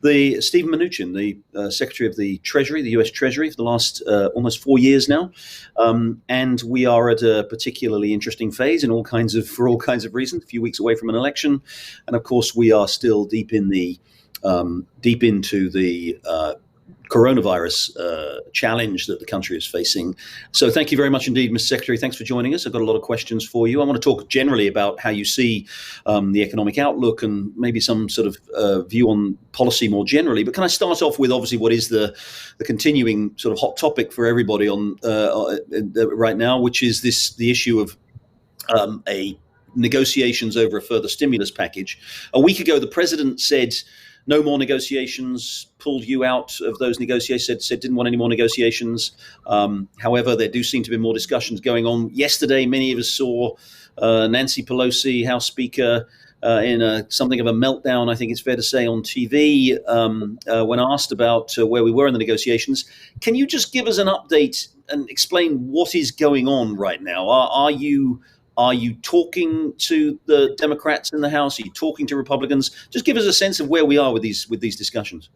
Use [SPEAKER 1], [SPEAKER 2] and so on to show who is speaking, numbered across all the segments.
[SPEAKER 1] The Stephen Mnuchin, the Secretary of the Treasury, the U.S. Treasury, for the last almost 4 years now, and we are at a particularly interesting phase for all kinds of reasons. A few weeks away from an election, and of course, we are still deep into the coronavirus challenge that the country is facing. So thank you very much indeed, Mr. Secretary. Thanks for joining us. I've got a lot of questions for you. I want to talk generally about how you see the economic outlook and maybe some sort of view on policy more generally. But can I start off with obviously what is the continuing sort of hot topic for everybody on right now, which is the issue of a negotiations over a further stimulus package. A week ago, the president said no more negotiations, pulled you out of those negotiations, said didn't want any more negotiations. However, there do seem to be more discussions going on. Yesterday, many of us saw Nancy Pelosi, House Speaker, in something of a meltdown, I think it's fair to say, on TV when asked about where we were in the negotiations. Can you just give us an update and explain what is going on right now? Are you talking to the Democrats in the House? Are you talking to Republicans? Just give us a sense of where we are with these discussions.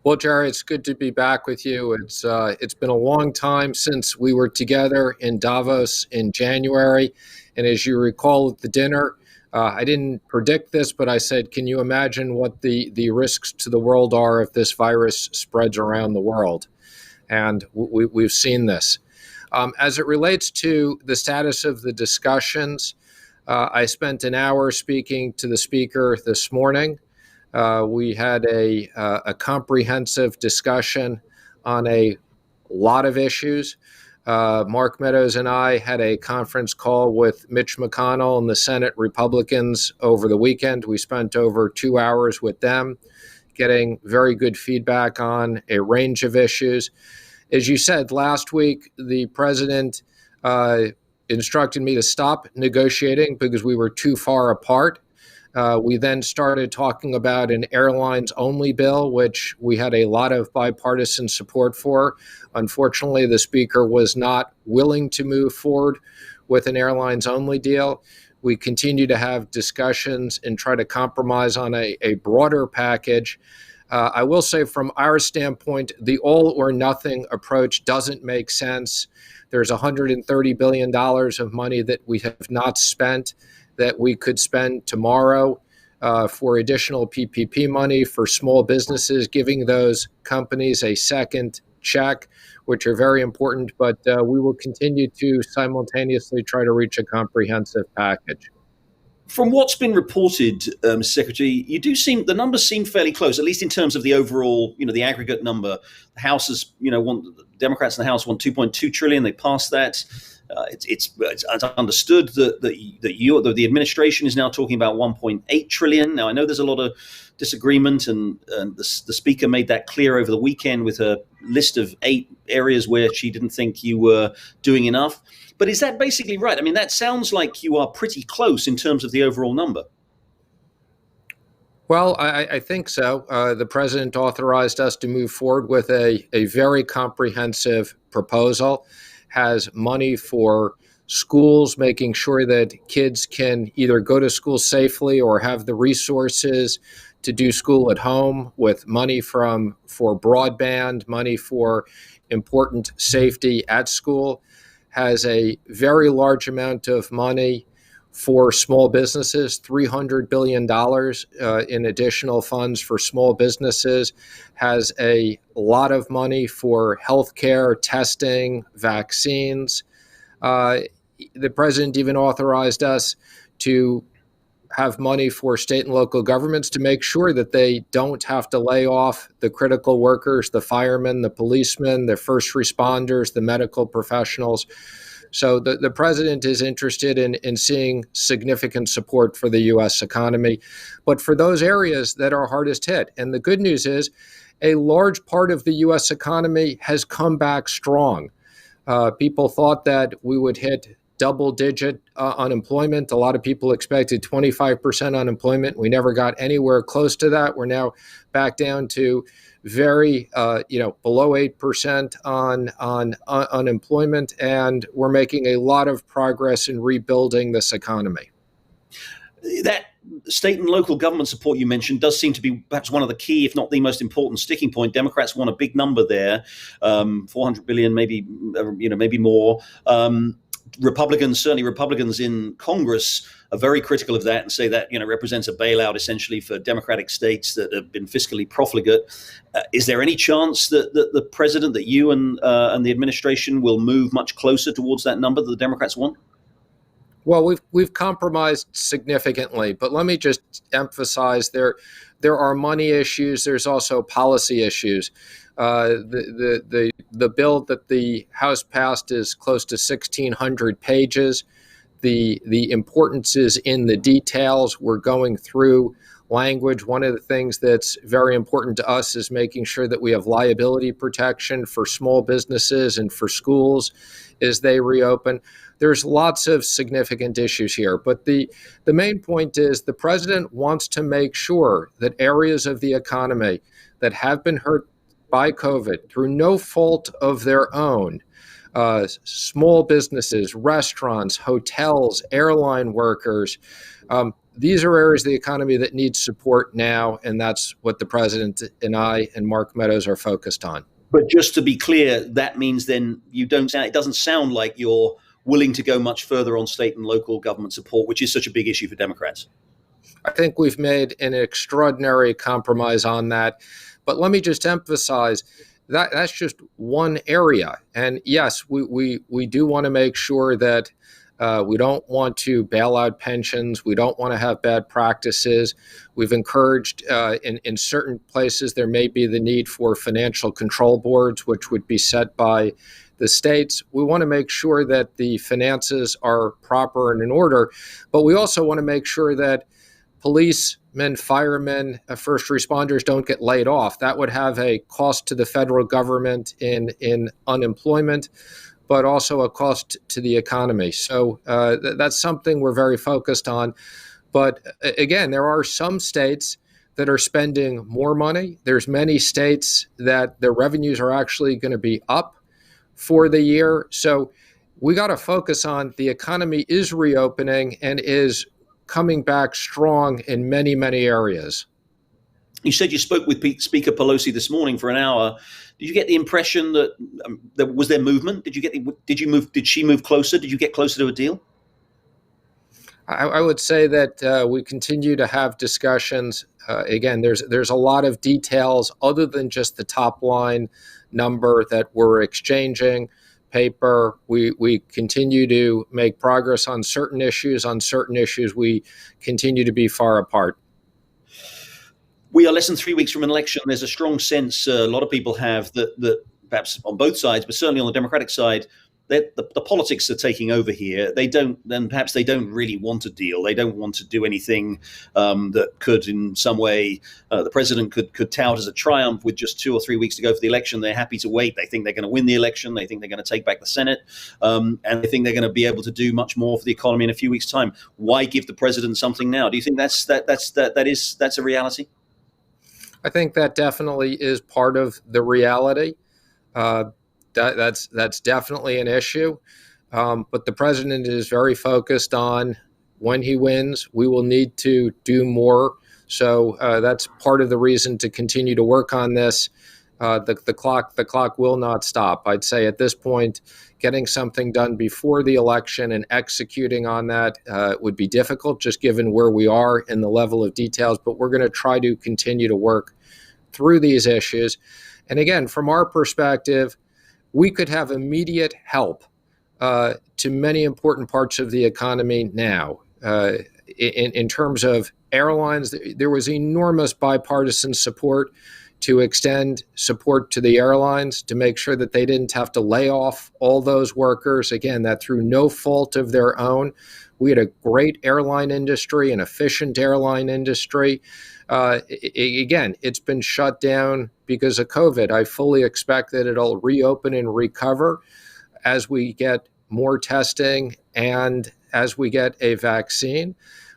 [SPEAKER 2] Well, Jerry, it's good to be back with you. It's been a long time since we were together in Davos in January. And as you recall at the dinner, I didn't predict this, but I said, can you imagine what the risks to the world are if this virus spreads around the world? And we've seen this. As it relates to the status of the discussions, I spent an hour speaking to the speaker this morning. We had a comprehensive discussion on a lot of issues. Mark Meadows and I had a conference call with Mitch McConnell and the Senate Republicans over the weekend. We spent over 2 hours with them, getting very good feedback on a range of issues. As you said, last week, the president instructed me to stop negotiating because we were too far apart. We then started talking about an airlines-only bill, which we had a lot of bipartisan support for. Unfortunately, the speaker was not willing to move forward with an airlines-only deal. We continue to have discussions and try to compromise on a broader package. I will say from our standpoint, the all or nothing approach doesn't make sense. There's $130 billion of money that we have not spent that we could spend tomorrow for additional PPP money for small businesses, giving those companies a second check, which are very important. But we will continue to simultaneously try to reach a comprehensive package.
[SPEAKER 1] From what's been reported, Mr. Secretary, the numbers seem fairly close, at least in terms of the overall, the aggregate number. The House is, Democrats in the House want 2.2 trillion. They passed that. It's understood that the administration is now talking about 1.8 trillion. Now, I know there's a lot of disagreement, and the speaker made that clear over the weekend with a list of 8 areas where she didn't think you were doing enough. But is that basically right? I mean, that sounds like you are pretty close in terms of the overall number.
[SPEAKER 2] Well, I think so. The president authorized us to move forward with a very comprehensive proposal, has money for schools, making sure that kids can either go to school safely or have the resources to do school at home, with money for broadband, money for important safety at school, has a very large amount of money for small businesses, $300 billion in additional funds for small businesses, has a lot of money for healthcare, testing, vaccines. The president even authorized us to have money for state and local governments to make sure that they don't have to lay off the critical workers, the firemen, the policemen, the first responders, the medical professionals. So the president is interested in seeing significant support for the U.S. economy, but for those areas that are hardest hit. And the good news is a large part of the U.S. economy has come back strong. People thought that we would hit double-digit unemployment. A lot of people expected 25% unemployment. We never got anywhere close to that. We're now back down to very, below 8% on unemployment, and we're making a lot of progress in rebuilding this economy.
[SPEAKER 1] That State and local government support you mentioned does seem to be perhaps one of the key, if not the most important sticking point. Democrats want a big number there, 400 billion, maybe maybe more. Republicans, certainly Republicans in Congress, are very critical of that and say that represents a bailout essentially for Democratic states that have been fiscally profligate. Is there any chance that the president, that you and the administration will move much closer towards that number that the Democrats want?
[SPEAKER 2] Well, we've compromised significantly, but let me just emphasize there are money issues. There's also policy issues. The bill that the House passed is close to 1,600 pages. The importance is in the details. We're going through language. One of the things that's very important to us is making sure that we have liability protection for small businesses and for schools as they reopen. There's lots of significant issues here, but the main point is the president wants to make sure that areas of the economy that have been hurt by COVID through no fault of their own, small businesses, restaurants, hotels, airline workers, these are areas of the economy that need support now, and that's what the president and I and Mark Meadows are focused on.
[SPEAKER 1] But just to be clear, that means then it doesn't sound like you're willing to go much further on state and local government support, which is such a big issue for Democrats.
[SPEAKER 2] I think we've made an extraordinary compromise on that. But let me just emphasize that that's just one area. And yes, we do want to make sure that we don't want to bail out pensions. We don't want to have bad practices. We've encouraged in certain places there may be the need for financial control boards, which would be set by the states. We want to make sure that the finances are proper and in order, but we also want to make sure that policemen, firemen, first responders don't get laid off. That would have a cost to the federal government in unemployment, but also a cost to the economy. So that's something we're very focused on. But again, there are some states that are spending more money. There's many states that their revenues are actually going to be up for the year. So we got to focus on the economy is reopening and is coming back strong in many, many areas.
[SPEAKER 1] You said you spoke with Speaker Pelosi this morning for an hour. Did you get the impression that was there movement? Did she move closer? Did you get closer to a deal?
[SPEAKER 2] I would say that we continue to have discussions. Again, there's a lot of details other than just the top line number that we're exchanging paper. We continue to make progress on certain issues. On certain issues, we continue to be far apart.
[SPEAKER 1] We are less than 3 weeks from an election. There's a strong sense a lot of people have that perhaps on both sides, but certainly on the Democratic side, that the politics are taking over here. Perhaps they don't really want a deal. They don't want to do anything that could, in some way, the president could tout as a triumph with just 2 or 3 weeks to go for the election. They're happy to wait. They think they're going to win the election. They think they're going to take back the Senate, and they think they're going to be able to do much more for the economy in a few weeks' time. Why give the president something now? Do you think that's a reality?
[SPEAKER 2] I think that definitely is part of the reality. That's definitely an issue. But the president is very focused on when he wins, we will need to do more. So that's part of the reason to continue to work on this. The clock will not stop. I'd say at this point, getting something done before the election and executing on that would be difficult, just given where we are in the level of details. But we're going to try to continue to work through these issues. And again, from our perspective, we could have immediate help to many important parts of the economy now. In terms of airlines, there was enormous bipartisan support to extend support to the airlines to make sure that they didn't have to lay off all those workers. Again, that through no fault of their own. We had a great airline industry, an efficient airline industry. Again, it's been shut down because of COVID. I fully expect that it'll reopen and recover as we get more testing and as we get a vaccine.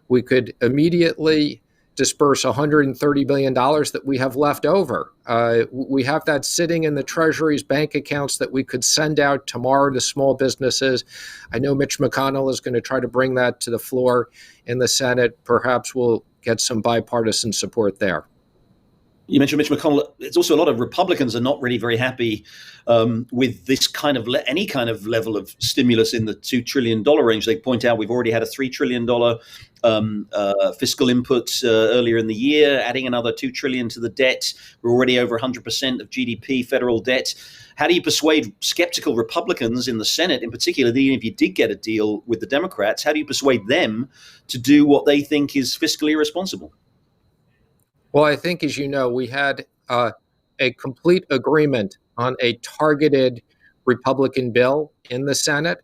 [SPEAKER 2] We could immediately disperse $130 billion that we have left over. We have that sitting in the Treasury's bank accounts that we could send out tomorrow to small businesses. I know Mitch McConnell is going to try to bring that to the floor in the Senate. Perhaps we'll get some bipartisan support there.
[SPEAKER 1] You mentioned Mitch McConnell. It's also a lot of Republicans are not really very happy with this kind of any kind of level of stimulus in the $2 trillion range. They point out we've already had a $3 trillion fiscal input earlier in the year, adding another $2 trillion to the debt. We're already over 100% of GDP federal debt. How do you persuade skeptical Republicans in the Senate, in particular, even if you did get a deal with the Democrats, how do you persuade them to do what they think is fiscally responsible?
[SPEAKER 2] Well, I think, as you know, we had a complete agreement on a targeted Republican bill in the Senate.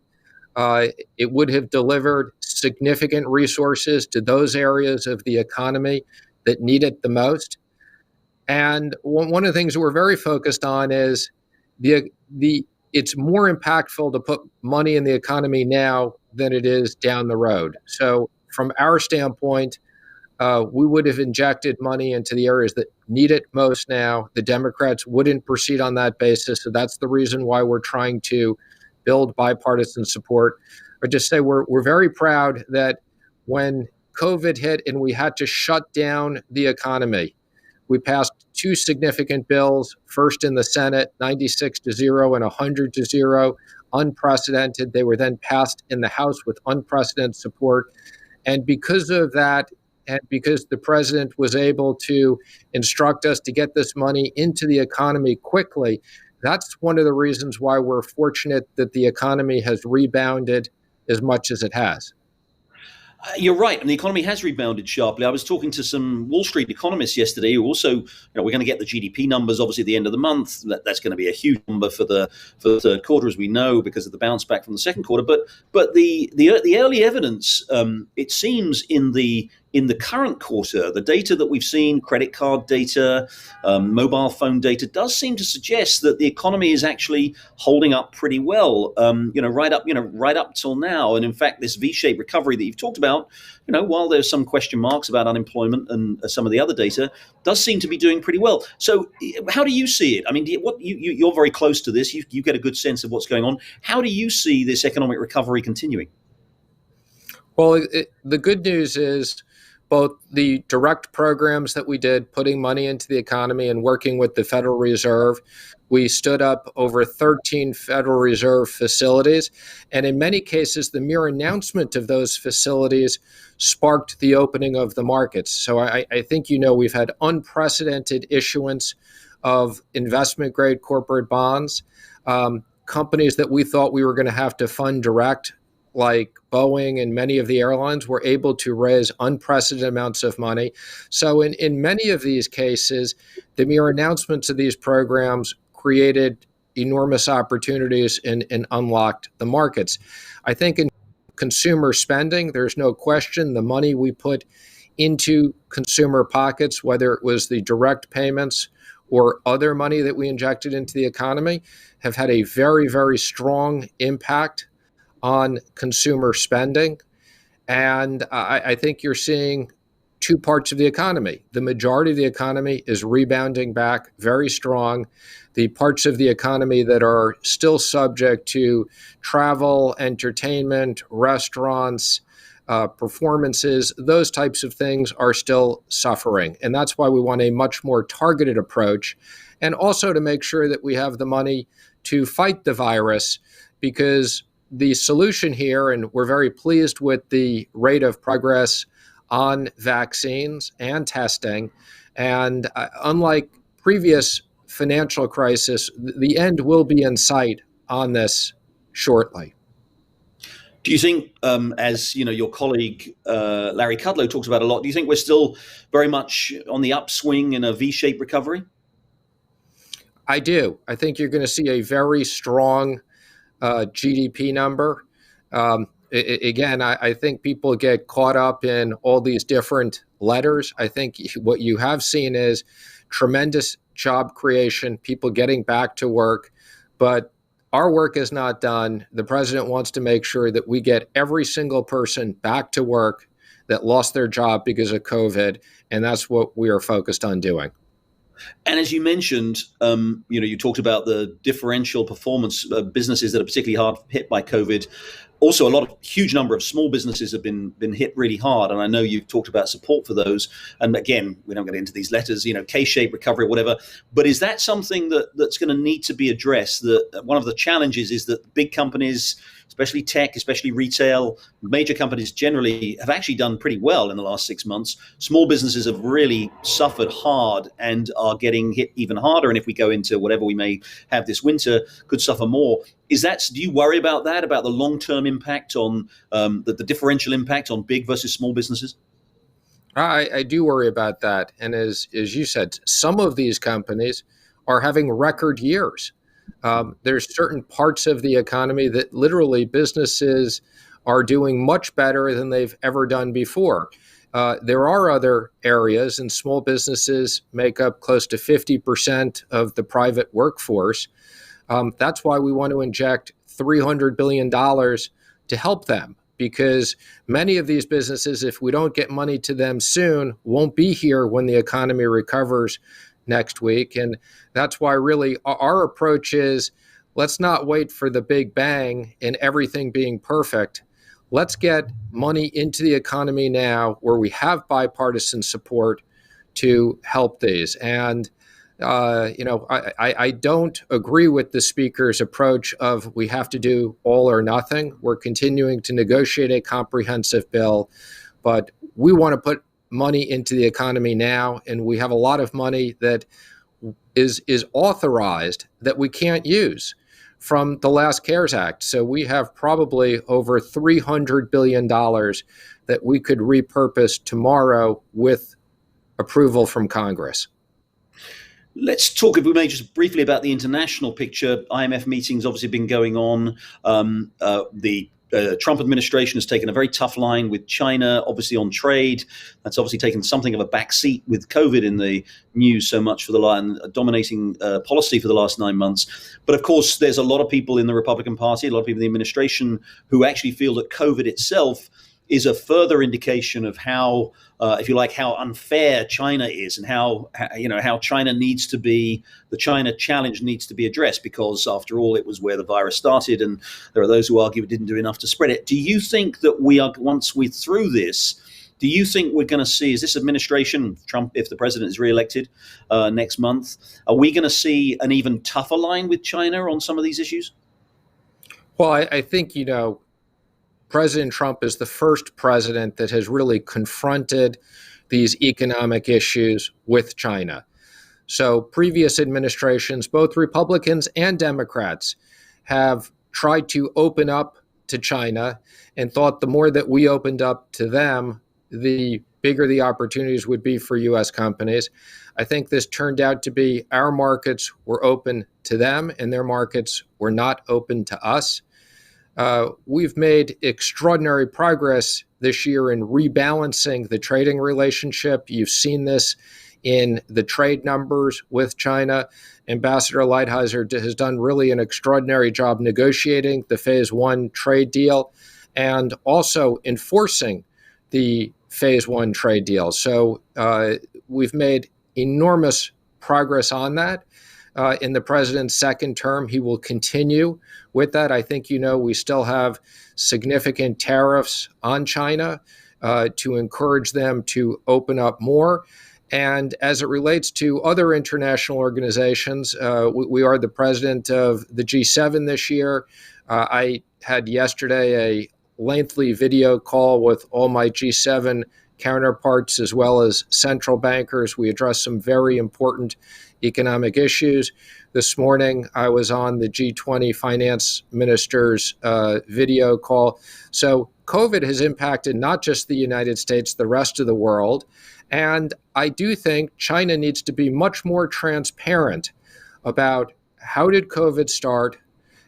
[SPEAKER 2] It would have delivered significant resources to those areas of the economy that need it the most. And one of the things we're very focused on is it's more impactful to put money in the economy now than it is down the road. So from our standpoint, we would have injected money into the areas that need it most now. The Democrats wouldn't proceed on that basis. So that's the reason why we're trying to build bipartisan support. Or just say we're very proud that when COVID hit and we had to shut down the economy, we passed two significant bills, first in the Senate, 96-0 and 100-0, unprecedented. They were then passed in the House with unprecedented support. And because of that, and because the president was able to instruct us to get this money into the economy quickly, that's one of the reasons why we're fortunate that the economy has rebounded as much as it has.
[SPEAKER 1] You're right, and the economy has rebounded sharply. I was talking to some Wall Street economists yesterday who also, we're going to get the GDP numbers obviously at the end of the month. That's going to be a huge number for the third quarter, as we know, because of the bounce back from the second quarter. But the early evidence, it seems in the current quarter, the data that we've seen, credit card data, mobile phone data, does seem to suggest that the economy is actually holding up pretty well. Right up till now. And in fact, this V-shaped recovery that you've talked about, while there's some question marks about unemployment and some of the other data, does seem to be doing pretty well. So, how do you see it? I mean, you're very close to this. You get a good sense of what's going on. How do you see this economic recovery continuing?
[SPEAKER 2] Well, the good news is both the direct programs that we did, putting money into the economy and working with the Federal Reserve. We stood up over 13 Federal Reserve facilities. And in many cases, the mere announcement of those facilities sparked the opening of the markets. So I think, we've had unprecedented issuance of investment-grade corporate bonds. Companies that we thought we were going to have to fund direct, like Boeing and many of the airlines, were able to raise unprecedented amounts of money. So in many of these cases, the mere announcements of these programs created enormous opportunities and unlocked the markets. I think in consumer spending, there's no question the money we put into consumer pockets, whether it was the direct payments or other money that we injected into the economy, have had a very, very strong impact on consumer spending. And I think you're seeing two parts of the economy. The majority of the economy is rebounding back very strong. The parts of the economy that are still subject to travel, entertainment, restaurants, performances, those types of things are still suffering. And that's why we want a much more targeted approach, and also to make sure that we have the money to fight the virus, because the solution here, and we're very pleased with the rate of progress on vaccines and testing, and unlike previous financial crisis, the end will be in sight on this shortly.
[SPEAKER 1] Do you think, as your colleague Larry Kudlow talks about a lot, do you think we're still very much on the upswing in a V-shaped recovery?
[SPEAKER 2] I do. I think you're going to see a very strong GDP number. Again, I think people get caught up in all these different letters. I think what you have seen is tremendous job creation, people getting back to work, but our work is not done. The president wants to make sure that we get every single person back to work, that lost their job because of COVID, and that's what we are focused on doing.
[SPEAKER 1] And as you mentioned, you talked about the differential performance of businesses that are particularly hard hit by COVID. Also, huge number of small businesses have been hit really hard, and I know you've talked about support for those. And again, we don't get into these letters, K-shaped recovery, whatever. But is that something that's going to need to be addressed? That one of the challenges is that big companies, especially tech, especially retail, major companies generally have actually done pretty well in the last 6 months. Small businesses have really suffered hard and are getting hit even harder. And if we go into whatever we may have this winter, could suffer more. Do you worry about that, about the long-term impact on the differential impact on big versus small businesses?
[SPEAKER 2] I do worry about that. And as you said, some of these companies are having record years. There's certain parts of the economy that literally businesses are doing much better than they've ever done before. There are other areas, and small businesses make up close to 50% of the private workforce. That's why we want to inject $300 billion to help them, because many of these businesses, if we don't get money to them soon, won't be here when the economy recovers next week. And that's why really our approach is, let's not wait for the big bang and everything being perfect. Let's get money into the economy now where we have bipartisan support to help these. And I don't agree with the speaker's approach of we have to do all or nothing. We're continuing to negotiate a comprehensive bill, but we want to put money into the economy now, and we have a lot of money that is authorized that we can't use from the last CARES Act. So we have probably over $300 billion that we could repurpose tomorrow with approval from Congress.
[SPEAKER 1] Let's talk, if we may, just briefly about the international picture. IMF meetings obviously been going on. The Trump administration has taken a very tough line with China, obviously on trade. That's obviously taken something of a backseat with COVID in the news so much for the line, dominating policy for the last 9 months. But of course, there's a lot of people in the Republican Party, a lot of people in the administration who actually feel that COVID itself is a further indication of how, if you like, how unfair China is, and how China needs to be, the China challenge needs to be addressed, because after all, it was where the virus started, and there are those who argue it didn't do enough to spread it. Do you think that once we're through this, do you think we're going to see, is this administration, Trump, if the president is reelected next month, are we going to see an even tougher line with China on some of these issues?
[SPEAKER 2] Well, I think, President Trump is the first president that has really confronted these economic issues with China. So previous administrations, both Republicans and Democrats, have tried to open up to China and thought the more that we opened up to them, the bigger the opportunities would be for U.S. companies. I think this turned out to be our markets were open to them and their markets were not open to us. We've made extraordinary progress this year in rebalancing the trading relationship. You've seen this in the trade numbers with China. Ambassador Lighthizer has done really an extraordinary job negotiating the Phase 1 trade deal and also enforcing the Phase 1 trade deal. So we've made enormous progress on that. In the president's second term, he will continue with that. I think, we still have significant tariffs on China to encourage them to open up more. And as it relates to other international organizations, we are the president of the G7 this year. I had yesterday a lengthy video call with all my G7 counterparts as well as central bankers. We addressed some very important economic issues. This morning, I was on the G20 finance ministers video call. So COVID has impacted not just the United States, the rest of the world. And I do think China needs to be much more transparent about how did COVID start,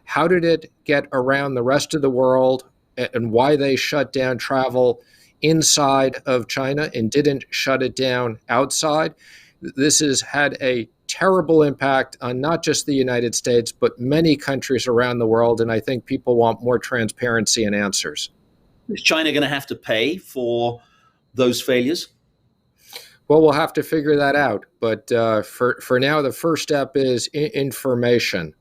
[SPEAKER 2] how did it get around the rest of the world, and why they shut down travel inside of China and didn't shut it down outside. This has had a terrible impact on not just the United States, but many countries around the world. And I think people want more transparency and answers.
[SPEAKER 1] Is China going to have to pay for those failures?
[SPEAKER 2] Well, we'll have to figure that out. But for now, the first step is information.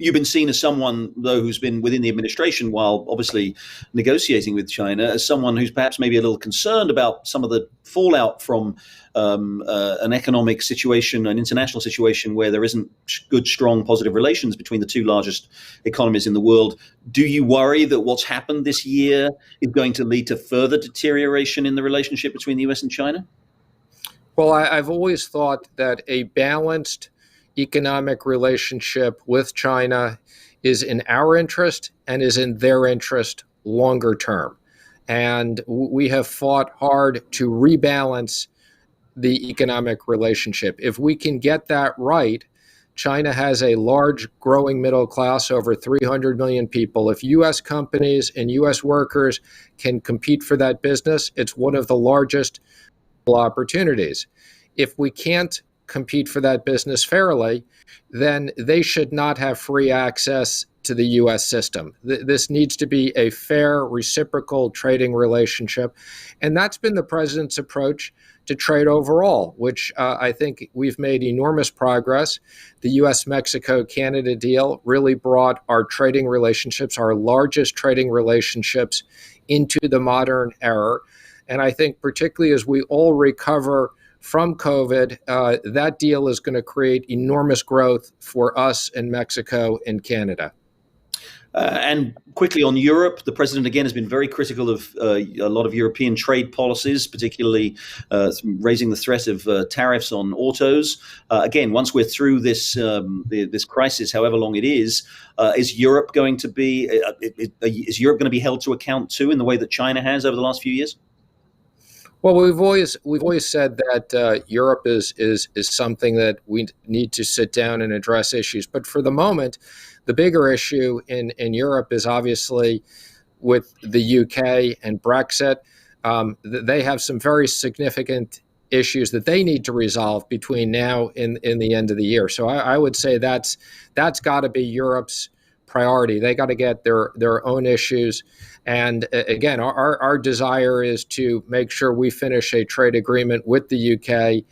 [SPEAKER 1] You've been seen as someone, though, who's been within the administration while obviously negotiating with China, as someone who's perhaps maybe a little concerned about some of the fallout from an economic situation, an international situation where there isn't good, strong, positive relations between the two largest economies in the world. Do you worry that what's happened this year is going to lead to further deterioration in the relationship between the US and China?
[SPEAKER 2] Well, I've always thought that a balanced economic relationship with China is in our interest and is in their interest longer term. And we have fought hard to rebalance the economic relationship. If we can get that right, China has a large growing middle class, over 300 million people. If U.S. companies and U.S. workers can compete for that business, it's one of the largest opportunities. If we can't compete for that business fairly, then they should not have free access to the U.S. system. This needs to be a fair, reciprocal trading relationship. And that's been the president's approach to trade overall, which I think we've made enormous progress. The U.S.-Mexico-Canada deal really brought our trading relationships, our largest trading relationships, into the modern era. And I think particularly as we all recover from COVID, that deal is going to create enormous growth for us in Mexico and Canada.
[SPEAKER 1] And quickly on Europe, the president again has been very critical of a lot of European trade policies, particularly raising the threat of tariffs on autos. Again, once we're through this crisis, however long it is Europe going to be held to account too in the way that China has over the last few years?
[SPEAKER 2] Well, we've always said that Europe is something that we need to sit down and address issues. But for the moment, the bigger issue in Europe is obviously with the UK and Brexit. They have some very significant issues that they need to resolve between now and the end of the year. So I would say that's got to be Europe's priority. They got to get their own issues. And again, our desire is to make sure we finish a trade agreement with the UK.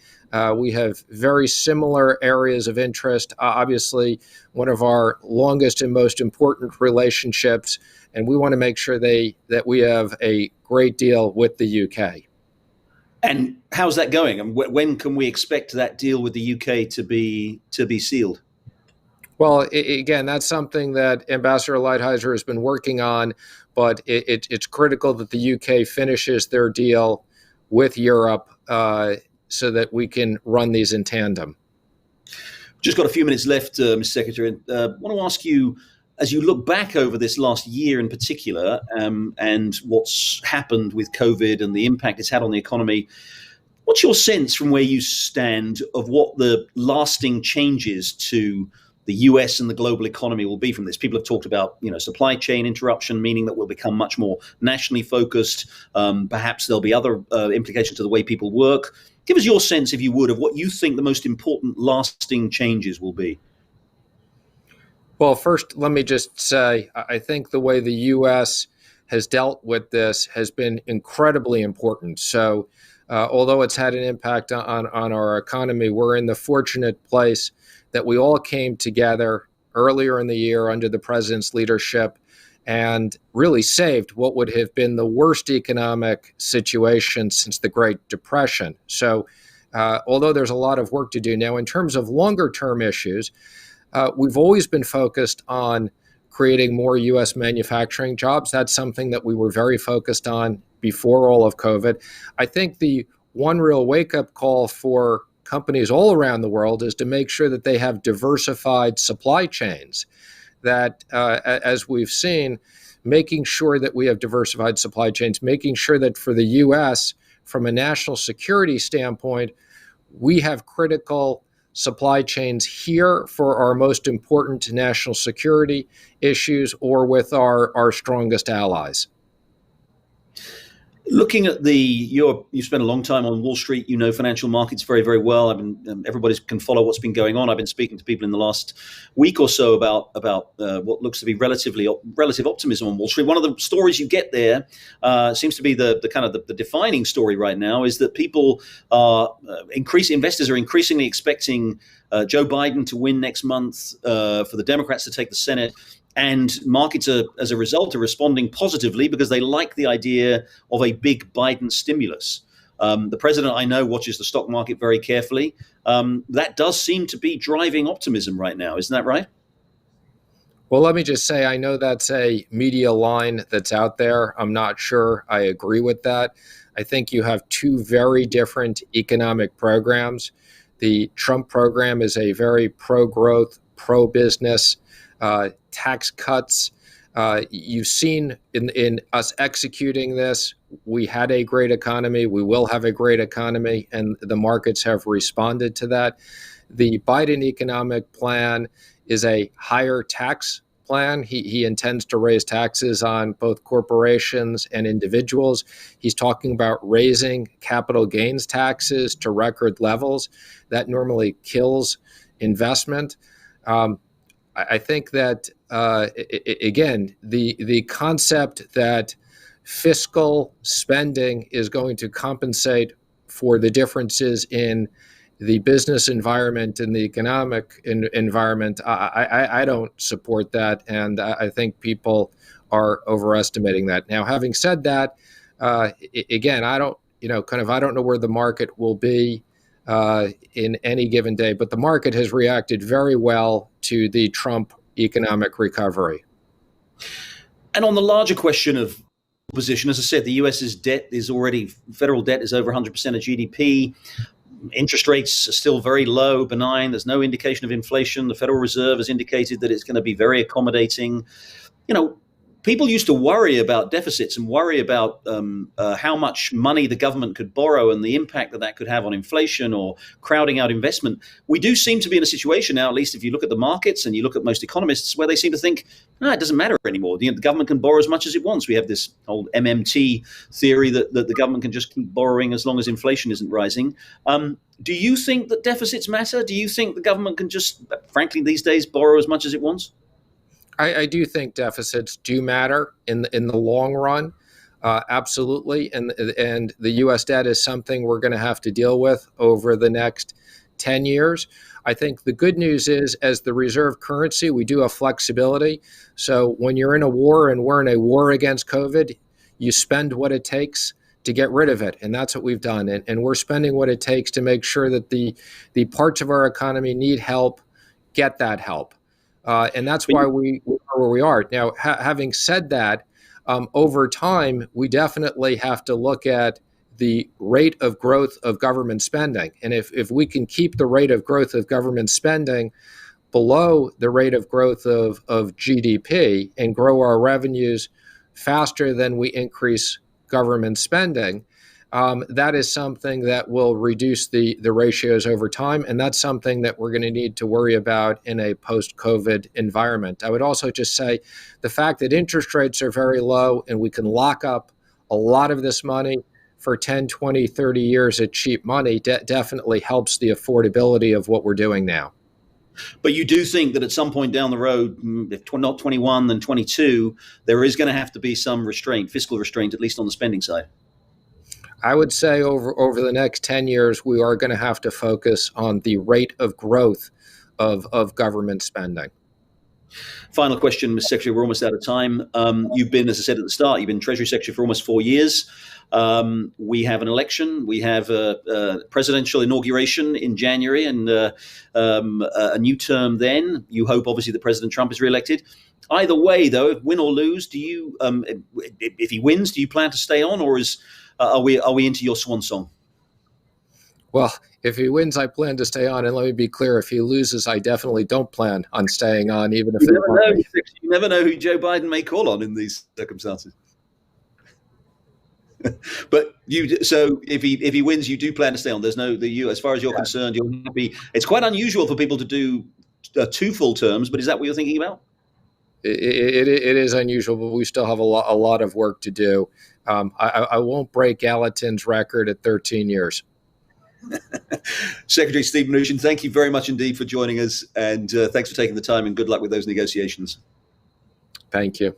[SPEAKER 2] We have very similar areas of interest. Obviously, one of our longest and most important relationships, and we want to make sure that we have a great deal with the UK.
[SPEAKER 1] And how's that going? And when can we expect that deal with the UK to be sealed?
[SPEAKER 2] Well, again, that's something that Ambassador Lighthizer has been working on, but it's critical that the UK finishes their deal with Europe so that we can run these in tandem.
[SPEAKER 1] Just got a few minutes left, Mr. Secretary. I want to ask you, as you look back over this last year in particular, and what's happened with COVID and the impact it's had on the economy, what's your sense from where you stand of what the lasting changes to the US and the global economy will be from this? People have talked about, supply chain interruption, meaning that we'll become much more nationally focused. Perhaps there'll be other implications to the way people work. Give us your sense, if you would, of what you think the most important lasting changes will be.
[SPEAKER 2] Well, first, let me just say, I think the way the U.S. has dealt with this has been incredibly important. So although it's had an impact on our economy, we're in the fortunate place that we all came together earlier in the year under the president's leadership and really saved what would have been the worst economic situation since the Great Depression. So although there's a lot of work to do now, in terms of longer term issues, we've always been focused on creating more U.S. manufacturing jobs. That's something that we were very focused on before all of COVID. I think the one real wake-up call for companies all around the world is to make sure that they have diversified supply chains, that as we've seen, making sure that we have diversified supply chains, making sure that for the U.S., from a national security standpoint, we have critical supply chains here for our most important national security issues or with our strongest allies.
[SPEAKER 1] Looking at you spent a long time on Wall Street. You know financial markets very, very well. Everybody can follow what's been going on. I've been speaking to people in the last week or so about what looks to be relative optimism on Wall Street. One of the stories you get there seems to be the kind of the defining story right now is that investors are increasingly expecting Joe Biden to win next month, for the Democrats to take the Senate. And markets, as a result, are responding positively because they like the idea of a big Biden stimulus. The president, I know, watches the stock market very carefully. That does seem to be driving optimism right now. Isn't that right?
[SPEAKER 2] Well, let me just say, I know that's a media line that's out there. I'm not sure I agree with that. I think you have two very different economic programs. The Trump program is a very pro-growth, pro-business, tax cuts. You've seen in us executing this, we had a great economy, we will have a great economy, and the markets have responded to that. The Biden economic plan is a higher tax plan. He intends to raise taxes on both corporations and individuals. He's talking about raising capital gains taxes to record levels. That normally kills investment. I think that, again, the concept that fiscal spending is going to compensate for the differences in the business environment and the economic environment, I don't support that, and I think people are overestimating that. Now, having said that, again, I don't know where the market will be in any given day, but the market has reacted very well to the Trump economic recovery.
[SPEAKER 1] And on the larger question of position, as I said, the US's federal debt is over 100% of GDP. Interest rates are still very low, benign. There's no indication of inflation. The Federal Reserve has indicated that it's going to be very accommodating. People used to worry about deficits and worry about how much money the government could borrow and the impact that could have on inflation or crowding out investment. We do seem to be in a situation now, at least if you look at the markets and you look at most economists, where they seem to think, it doesn't matter anymore. The government can borrow as much as it wants. We have this old MMT theory that the government can just keep borrowing as long as inflation isn't rising. Do you think that deficits matter? Do you think the government can just, frankly, these days, borrow as much as it wants?
[SPEAKER 2] I do think deficits do matter in the long run, absolutely, and the U.S. debt is something we're going to have to deal with over the next 10 years. I think the good news is, as the reserve currency, we do have flexibility. So when you're in a war, and we're in a war against COVID, you spend what it takes to get rid of it, and that's what we've done. And we're spending what it takes to make sure that the parts of our economy need help get that help. And that's why we are where we are. Now, having said that, over time, we definitely have to look at the rate of growth of government spending. And if we can keep the rate of growth of government spending below the rate of growth of GDP and grow our revenues faster than we increase government spending, that is something that will reduce the ratios over time, and that's something that we're going to need to worry about in a post-COVID environment. I would also just say the fact that interest rates are very low and we can lock up a lot of this money for 10, 20, 30 years at cheap money definitely helps the affordability of what we're doing now.
[SPEAKER 1] But you do think that at some point down the road, if not 21, then 22, there is going to have to be some restraint, fiscal restraint, at least on the spending side?
[SPEAKER 2] I would say over the next 10 years, we are going to have to focus on the rate of growth of government spending.
[SPEAKER 1] Final question, Mr. Secretary, we're almost out of time. You've been, as I said at the start, you've been Treasury Secretary for almost 4 years. We have an election. We have a presidential inauguration in January and a new term then. You hope, obviously, that President Trump is reelected. Either way, though, win or lose, do you, if he wins, do you plan to stay on, or are we into your swan song?
[SPEAKER 2] Well, if he wins, I plan to stay on. And let me be clear, if he loses, I definitely don't plan on staying on, even if
[SPEAKER 1] you never know who Joe Biden may call on in these circumstances. But so if he wins, you do plan to stay on. There's as far as you're concerned, you're happy. It's quite unusual for people to do 2 full terms, but is that what you're thinking about?
[SPEAKER 2] it is unusual, but we still have a lot of work to do. I won't break Gallatin's record at 13 years.
[SPEAKER 1] Secretary Steve Mnuchin, thank you very much indeed for joining us, and thanks for taking the time, and good luck with those negotiations.
[SPEAKER 2] Thank you.